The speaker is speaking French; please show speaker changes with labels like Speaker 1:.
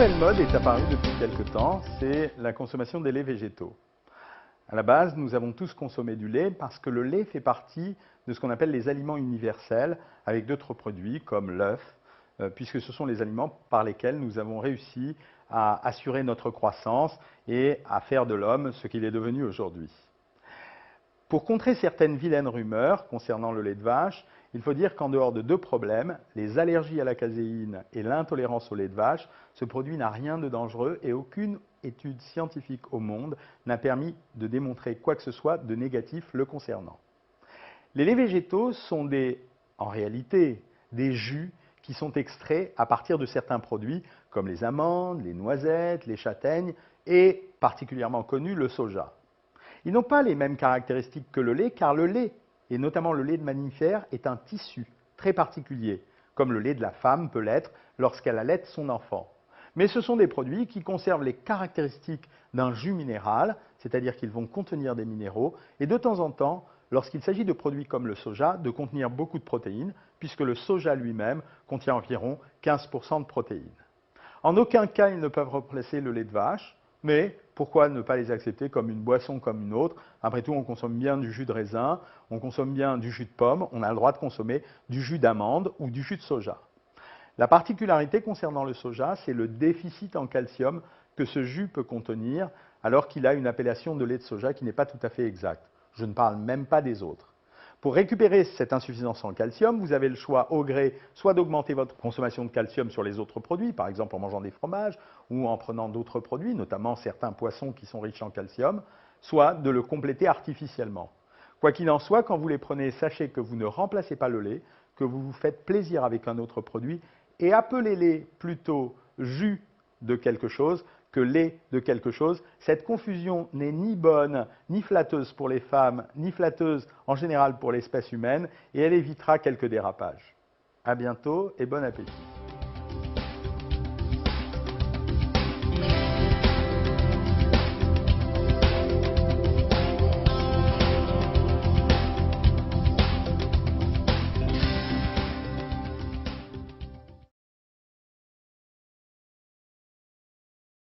Speaker 1: nouvelle mode est apparue depuis quelque temps, c'est la consommation des laits végétaux. À la base, nous avons tous consommé du lait parce que le lait fait partie de ce qu'on appelle les aliments universels, avec d'autres produits comme l'œuf, puisque ce sont les aliments par lesquels nous avons réussi à assurer notre croissance et à faire de l'homme ce qu'il est devenu aujourd'hui. Pour contrer certaines vilaines rumeurs concernant le lait de vache, il faut dire qu'en dehors de deux problèmes, les allergies à la caséine et l'intolérance au lait de vache, ce produit n'a rien de dangereux et aucune étude scientifique au monde n'a permis de démontrer quoi que ce soit de négatif le concernant. Les laits végétaux sont en réalité des jus qui sont extraits à partir de certains produits comme les amandes, les noisettes, les châtaignes et particulièrement connu le soja. Ils n'ont pas les mêmes caractéristiques que le lait, car le lait, et notamment le lait de mammifère, est un tissu très particulier, comme le lait de la femme peut l'être lorsqu'elle allaite son enfant. Mais ce sont des produits qui conservent les caractéristiques d'un jus minéral, c'est-à-dire qu'ils vont contenir des minéraux, et de temps en temps, lorsqu'il s'agit de produits comme le soja, de contenir beaucoup de protéines, puisque le soja lui-même contient environ 15% de protéines. En aucun cas, ils ne peuvent remplacer le lait de vache, mais pourquoi ne pas les accepter comme une boisson comme une autre? Après tout, on consomme bien du jus de raisin, on consomme bien du jus de pomme, on a le droit de consommer du jus d'amande ou du jus de soja. La particularité concernant le soja, c'est le déficit en calcium que ce jus peut contenir, alors qu'il a une appellation de lait de soja qui n'est pas tout à fait exacte. Je ne parle même pas des autres. Pour récupérer cette insuffisance en calcium, vous avez le choix au gré soit d'augmenter votre consommation de calcium sur les autres produits, par exemple en mangeant des fromages ou en prenant d'autres produits, notamment certains poissons qui sont riches en calcium, soit de le compléter artificiellement. Quoi qu'il en soit, quand vous les prenez, sachez que vous ne remplacez pas le lait, que vous vous faites plaisir avec un autre produit et appelez-les plutôt jus de quelque chose que lait de quelque chose. Cette confusion n'est ni bonne, ni flatteuse pour les femmes, ni flatteuse en général pour l'espèce humaine, et elle évitera quelques dérapages. À bientôt et bon appétit.